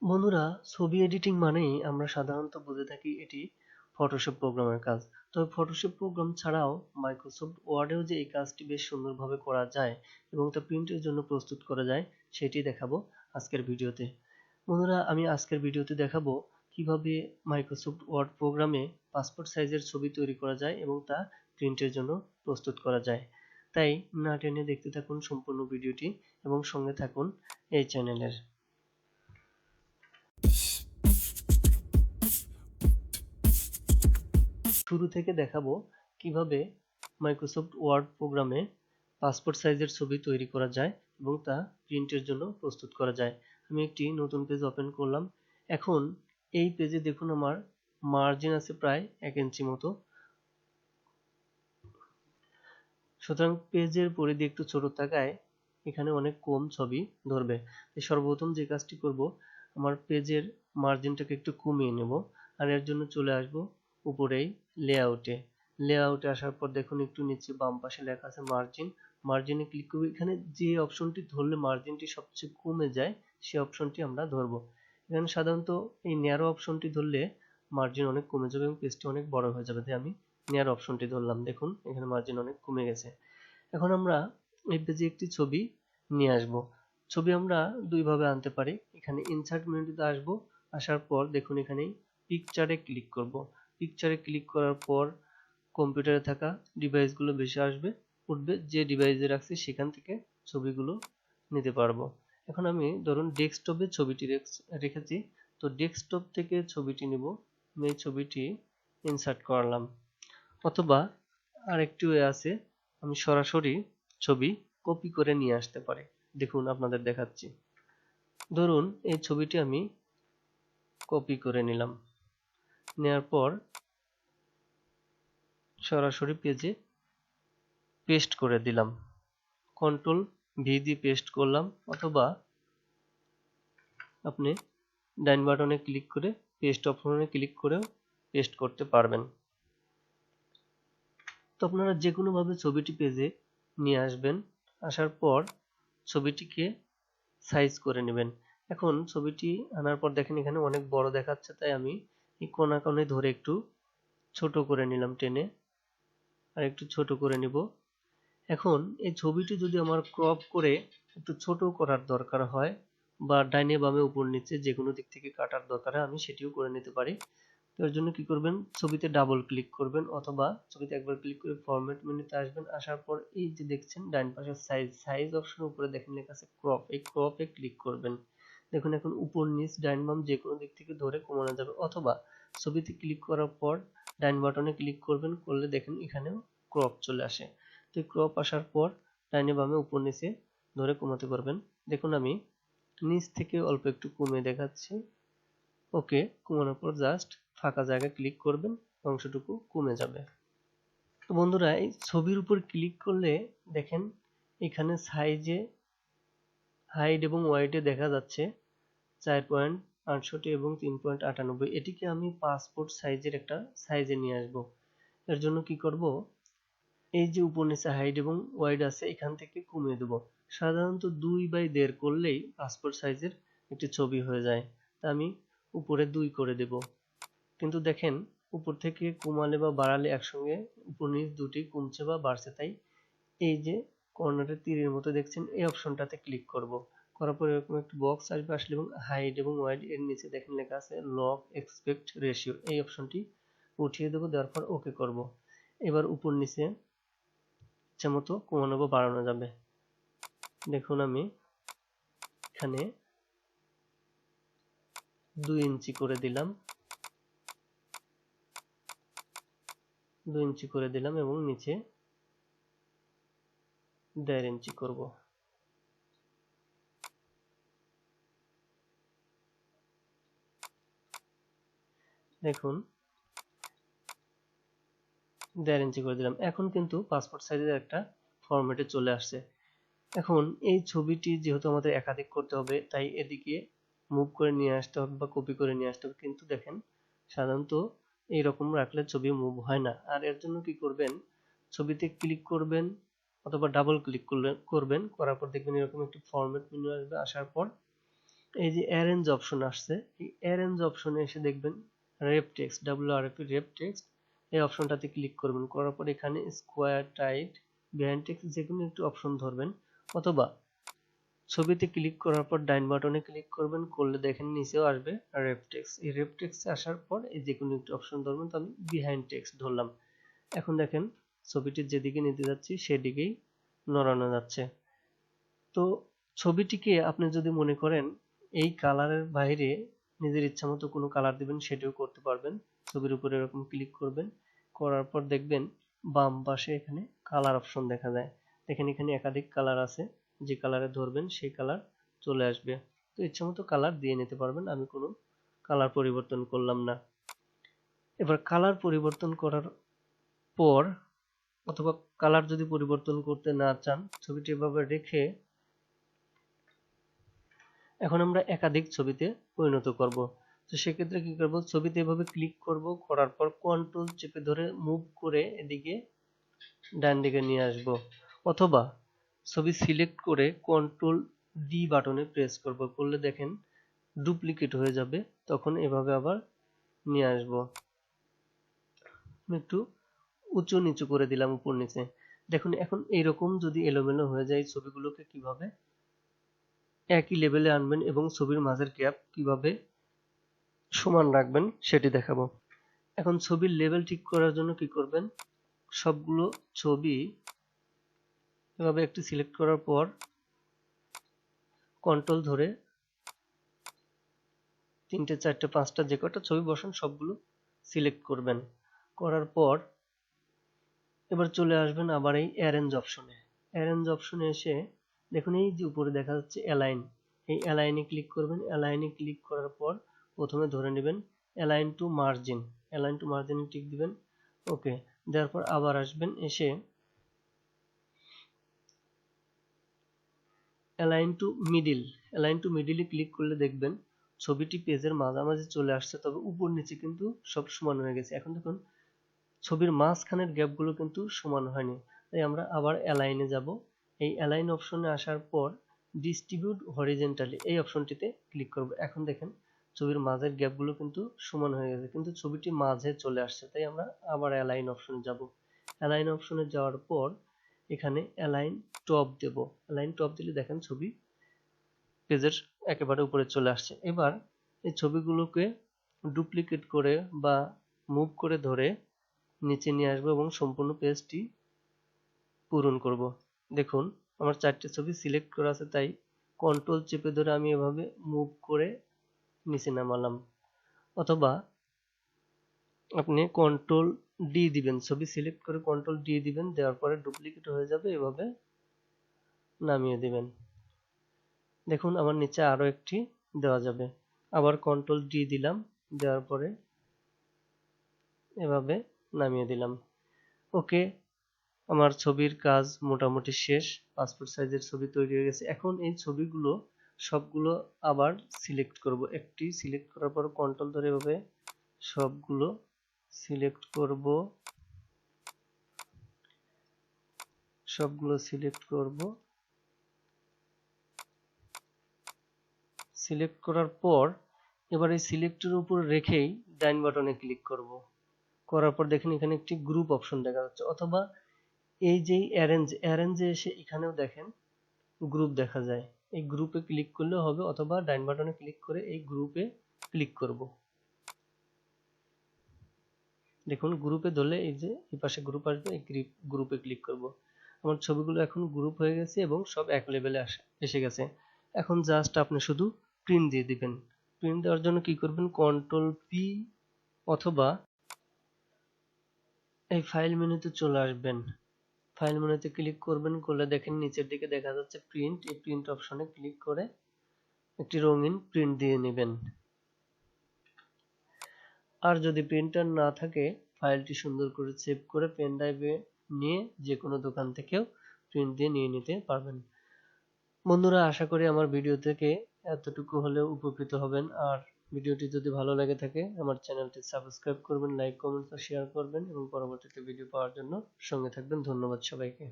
বন্ধুরা, ছবি এডিটিং মানেই আমরা সাধারণত বুঝে থাকি এটি ফটোশপ প্রোগ্রামের কাজ। তবে ফটোশপ প্রোগ্রাম ছাড়াও মাইক্রোসফট ওয়ার্ডেও যে এই কাজটি বেশ সুন্দরভাবে করা যায় এবং তা প্রিন্টের জন্য প্রস্তুত করা যায় সেটি দেখাবো আজকের ভিডিওতে। বন্ধুরা, আমি আজকের ভিডিওতে দেখাবো কিভাবে মাইক্রোসফট ওয়ার্ড প্রোগ্রামে পাসপোর্ট সাইজের ছবি তৈরি করা যায় এবং তা প্রিন্টের জন্য প্রস্তুত করা যায়। তাই না টেনে দেখতে থাকুন সম্পূর্ণ ভিডিওটি এবং সঙ্গে থাকুন এই চ্যানেলের। শুরু থেকে দেখাবো কিভাবে মাইক্রোসফট ওয়ার্ড প্রোগ্রামে পাসপোর্ট সাইজের ছবি তৈরি করা যায় এবং তা প্রিন্টের জন্য প্রস্তুত করা যায়। আমি একটি নতুন পেজ ওপেন করলাম। এখন এই পেজে দেখুন আমার মার্জিন আছে প্রায় 1 ইঞ্চি মতো। সুতরাং পেজের পরিধি একটু ছোট থাকায় এখানে অনেক কম ছবি ধরবে। সর্বপ্রথম যে কাজটি করব, আমার পেজের মার্জিনটাকে একটু কমিয়ে নেব আর এর জন্য চলে আসব উপরেই লেআউটে আসার পর দেখুন একটু নিচে বাম পাশে লেখা আছে মার্জিনে ক্লিক করব। এখানে যে অপশনটি ধরলে মার্জিনটি সবচেয়ে কমে যায় সেই অপশনটি আমরা ধরব। এখানে সাধারণত এই ন্যারো অপশনটি ধরলে মার্জিন অনেক কমে যাবে এবং পেজটি অনেক বড় হয়ে যাবে, তাই আমি নেয়ার অপশনটি ধরলাম। দেখুন এখানে মার্জিন অনেক কমে গেছে। এখন আমরা এই পেজে একটি ছবি নিয়ে আসব। ছবি আমরা দুইভাবে আনতে পারি। এখানে ইনসার্ট মেনুতে আসব, আসার পর দেখুন এখানে পিকচারে ক্লিক করব। পিকচারে ক্লিক করার পর কম্পিউটারে থাকা ডিভাইসগুলো বেশি উঠবে, যে ডিভাইসে রাখছি সেখান থেকে ছবিগুলো নিতে পারবো। এখন আমি ধরুন ডেস্কটপে ছবিটি রেখেছি, তো ডেস্কটপ থেকে ছবিটি নিব। আমি এই ছবিটি ইনসার্ট করলাম, অথবা আরেকটি ওয়ে আছে, আমি সরাসরি ছবি কপি করে নিয়ে আসতে পারি। দেখুন আপনাদের দেখাচ্ছি। ধরুন এই ছবিটি আমি কপি করে নিলাম, নেওয়ার পর সরাসরি পেজে পেস্ট করে দিলাম। কন্ট্রোল ভি দিয়ে পেস্ট করলাম, অথবা আপনি ডাইন বাটনে ক্লিক করে পেস্ট অপশনে ক্লিক করেও পেস্ট করতে পারবেন। তো আপনারা যে কোনো ভাবে ছবিটি পেজে নিয়ে আসবেন, আসার পর ছবিটিকে সাইজ করে নেবেন। এখন ছবিটি আনার পর দেখেন এখানে অনেক বড় দেখাচ্ছে, তাই আমি এই কোণা কোণে ধরে একটু ছোট করে নিলাম, টেনে আর একটু ছোট করে নিব। এখন এই ছবিটি যদি আমার ক্রপ করে একটু ছোট করার দরকার হয় বা ডাইনে বামে উপর নিচে যে কোনো দিক থেকে কাটার দরকার হয়, আমি সেটিও করে নিতে পারি। এর জন্য কি করবেন, ছবিতে ডাবল ক্লিক করবেন অথবা ছবিতে একবার ক্লিক করে ফরম্যাট মেনুতে আসবেন। আসার পর এই যে দেখছেন ডান পাশে সাইজ অপশনের উপরে দেখেন লেখা আছে ক্রপ, এই ক্রপে ক্লিক করবেন। দেখুন এখন উপর নিচ ডাইন বাম যে কোনো দিক থেকে ধরে কমানো যাবে, অথবা ছবিতে ক্লিক করার পর ডান বাটনে ক্লিক করবেন, করলে দেখেন এখানেও ক্রপ চলে আসে। তো ক্রপ আসার পর ডাইনে বামে উপর নিচে ধরে কমাতে পারবেন। দেখুন আমি নিচ থেকে অল্প একটু কমে দেখাচ্ছি। ওকে, কমানোর পর জাস্ট ফাঁকা জায়গায় ক্লিক করবেন, অংশটুকু কমে যাবে। তো বন্ধুরা, এই ছবির উপর ক্লিক করলে দেখেন এখানে সাইজে হাইট এবং ওয়াইডে দেখা যাচ্ছে 4.68 এবং 3.98। এটিকে আমি পাসপোর্ট সাইজের একটা সাইজে নিয়ে আসব। এর জন্য কি করব, এই যে উপর নিচে হাইট এবং ওয়াইড আছে এখান থেকে কমিয়ে দেব। সাধারণত 2/1.5 করলেই পাসপোর্ট সাইজের একটি ছবি হয়ে যায়, তা আমি উপরে 2 করে দেব। কিন্তু দেখেন উপর থেকে কমালে বা বাড়ালে একসঙ্গে উপর নিচ দুটি কমছে বা বাড়ছে, তাই এই যে কর্নারে তীরের মতো দেখছেন এই অপশনটাতে ক্লিক করব। করার পর এরকম একটি বক্স আসবে, আসলে এবং হাইট এবং ওয়াইড এর নিচে দেখেন লেখা আছে লগ এক্সপেক্ট রেশিও, এই অপশনটি উঠিয়ে দেবো, দেওয়ার পর ওকে করব। এবার উপর নিচে ইচ্ছা মতো কমানো বা বাড়ানো যাবে। দেখুন আমি এখানে 2 ইঞ্চি করে দিলাম, 2 ইঞ্চি করে দিলাম এবং নিচে 1.5 ইঞ্চি করব। দেখুন 1.5 ইঞ্চি করে দিলাম। এখন কিন্তু পাসপোর্ট সাইজের একটা ফরম্যাটে চলে আসছে। এখন এই ছবিটি যেহেতু আমাদের একাধিক করতে হবে, তাই এদিকে মুভ করে নিয়ে আসতে হবে বা কপি করে নিয়ে আসতে হবে, কিন্তু দেখেন সাধারণত এইরকম রাখলে ছবি মুভ হয় না। আর এর জন্য কি করবেন, ছবিতে ক্লিক করবেন অথবা ডাবল ক্লিক করবেন, করার পর দেখবেন এরকম একটি ফরম্যাট মেনু আসবে। আসার পর এই যে অ্যারেঞ্জ অপশন আসছে, এই অ্যারেঞ্জ অপশনে এসে দেখবেন rape text, WRAP rape text, এই অপশনটাতে ক্লিক করবেন। করার পর এখানে স্কোয়ার, টাইট, বিহাইন্ড টেক্সট যে কোনো একটি অপশন ধরবেন, অথবা ছবিতে ক্লিক করার পর ডাইন বাটনে ক্লিক করবেন, করলে দেখেন নিচেও আসবে রেপ টেক্সট। এই রেপ টেক্সটে আসার পর এই যে কোনো একটি অপশন ধরবেন, তো আমি বিহাইন্ড টেক্সট ধরলাম। এখন দেখেন ছবিটির যেদিকে নিতে যাচ্ছি সেদিকেই নড়ানো যাচ্ছে। তো ছবিটিকে আপনি যদি মনে করেন এই কালারের বাইরে নিজের ইচ্ছামতো কোনো কালার দিবেন, সেটাও করতে পারবেন। ছবির উপরে এরকম ক্লিক করবেন, করার পর দেখবেন বাম পাশে এখানে কালার অপশন দেখা যায়। দেখেন এখানে একাধিক কালার আছে, যে কালারে ধরবেন সেই কালার চলে আসবে। তো ইচ্ছামতো কালার দিয়ে নিতে পারবেন, আমি কোনো কালার পরিবর্তন করলাম না। এবার কালার পরিবর্তন করার পর, অথবা কালার যদি পরিবর্তন করতে না চান, ছবিটি এভাবে রেখে এখন আমরা একাধিক ছবিতে পরিণত করব। তো সেক্ষেত্রে কি করব, ছবিতে এভাবে ক্লিক করব, করার পর কন্ট্রোল চেপে ধরে মুভ করে এদিকে ডান দিকে নিয়ে আসব, অথবা ছবি সিলেক্ট করে কন্ট্রোল ডি বাটনে প্রেস করব, করলে দেখেন ডুপ্লিকেট হয়ে যাবে, তখন এভাবে আবার নিয়ে আসব। একটু উঁচু নিচু করে দিলাম উপর নিচে। দেখুন এখন এইরকম যদি এলোমেলো হয়ে যায়, ছবিগুলোকে কিভাবে একই লেভেলে আনবেন এবং ছবির মাঝের গ্যাপ কিভাবে সমান রাখবেন সেটি দেখাবো। এখন ছবির লেভেল ঠিক করার জন্য কি করবেন, সবগুলো ছবি এভাবে একটি সিলেক্ট করার পর কন্ট্রোল ধরে 3টে 4টে 5টা যে কটা ছবি বসান সবগুলো সিলেক্ট করবেন। করার পর এবার চলে আসবেন আবার এই অ্যারেঞ্জ অপশনে। অ্যারেঞ্জ অপশনে এসে দেখুন এই যে উপরে দেখা যাচ্ছে অ্যালাইন, এই অ্যালাইনে ক্লিক করবেন। অ্যালাইনে ক্লিক করার পর প্রথমে ধরে নেবেন align to margin, align to মার্জিনে টিক দিবেন, ওকে দেওয়ার পর আবার আসবেন, এসে align to middle, align to মিডিলে ক্লিক করলে দেখবেন ছবিটি পেজের মাঝামাঝি চলে আসছে, তবে উপর নিচে কিন্তু সব সমান হয়ে গেছে। এখন দেখুন ছবির মাঝখানের গ্যাপগুলো কিন্তু সমান হয়নি, তাই আমরা আবার অ্যালাইনে যাব। এই অ্যালাইন অপশনে আসার পর ডিস্ট্রিবিউট হরিজেন্টালি এই অপশনটিতে ক্লিক করব। এখন দেখেন ছবির মাঝের গ্যাপগুলো কিন্তু সমান হয়ে গেছে, কিন্তু ছবিটি মাঝে চলে আসছে, তাই আমরা আবার অ্যালাইন অপশনে যাব। অ্যালাইন অপশনে যাওয়ার পর এখানে অ্যালাইন টপ দেব। অ্যালাইন টপ দিলে দেখেন ছবি পেজের একেবারে উপরে চলে আসছে। এবার এই ছবিগুলোকে ডুপ্লিকেট করে বা মুভ করে ধরে নিচে নিয়ে আসবো এবং সম্পূর্ণ পেজটি পূরণ করব। দেখুন আমার 4টে ছবি সিলেক্ট করা আছে, তাই কন্ট্রোল চেপে ধরে আমি এভাবে মুভ করে নিচে নামালাম, অথবা আপনি কন্ট্রোল ডি দিবেন, ছবি সিলেক্ট করে কন্ট্রোল ডি দিবেন, দেওয়ার পরে ডুপ্লিকেট হয়ে যাবে, এভাবে নামিয়ে দিবেন। দেখুন আমার নিচে আরো একটি দেওয়া যাবে, আবার কন্ট্রোল ডি দিলাম, দেওয়ার পরে এভাবে নামিয়ে দিলাম। ওকে, আমার ছবির কাজ মোটামুটি শেষ। পাসপোর্ট সাইজের ছবি তৈরি হয়ে গেছে। এখন এই ছবিগুলো সবগুলো আবার সিলেক্ট করব। একটি সিলেক্ট করার পর কন্ট্রোল ধরে এভাবে সবগুলো সিলেক্ট করব, সবগুলো সিলেক্ট করব। সিলেক্ট করার পর এবার এই সিলেক্টের উপর রেখেই ডাইন বাটনে ক্লিক করব। করার পর দেখেন এখানে একটি গ্রুপ অপশন দেখা যাচ্ছে, অথবা এই যে অ্যারেঞ্জে এসে এখানেও দেখেন গ্রুপ দেখা যায়, এই গ্রুপে ক্লিক করলেও হবে, অথবা ডাইন বাটনে ক্লিক করে এই গ্রুপে ক্লিক করব। দেখুন গ্রুপে ধরলে এই যে এই পাশে গ্রুপ আসবে, এই গ্রুপে ক্লিক করব। আমার ছবিগুলো এখন গ্রুপ হয়ে গেছে এবং সব এক লেভেলে এসে গেছে। এখন জাস্ট আপনি শুধু প্রিন্ট দিয়ে দিবেন। প্রিন্ট দেওয়ার জন্য কি করবেন, কন্ট্রোল পি অথবা এই ফাইল মেনুতে চলে আসবেন। ফাইল মেনুতে ক্লিক করবেন, করলে দেখেন নিচের দিকে দেখা যাচ্ছে প্রিন্ট, এই প্রিন্ট অপশনে ক্লিক করে একটি রঙিন প্রিন্ট দিয়ে নেবেন। আর যদি প্রিন্টার না থাকে ফাইলটি সুন্দর করে সেভ করে পেন ড্রাইভে নিয়ে যে কোনো দোকান থেকেও প্রিন্ট দিয়ে নিয়ে নিতে পারবেন। বন্ধুরা আশা করি আমার ভিডিও থেকে এতটুকু হলেও উপকৃত হবেন। আর ভিডিওটি যদি ভালো লাগে থাকে আমার চ্যানেলটি সাবস্ক্রাইব করবেন, লাইক কমেন্ট ও শেয়ার করবেন এবং পরবর্তীতে ভিডিও পাওয়ার জন্য সঙ্গে থাকবেন। ধন্যবাদ সবাইকে।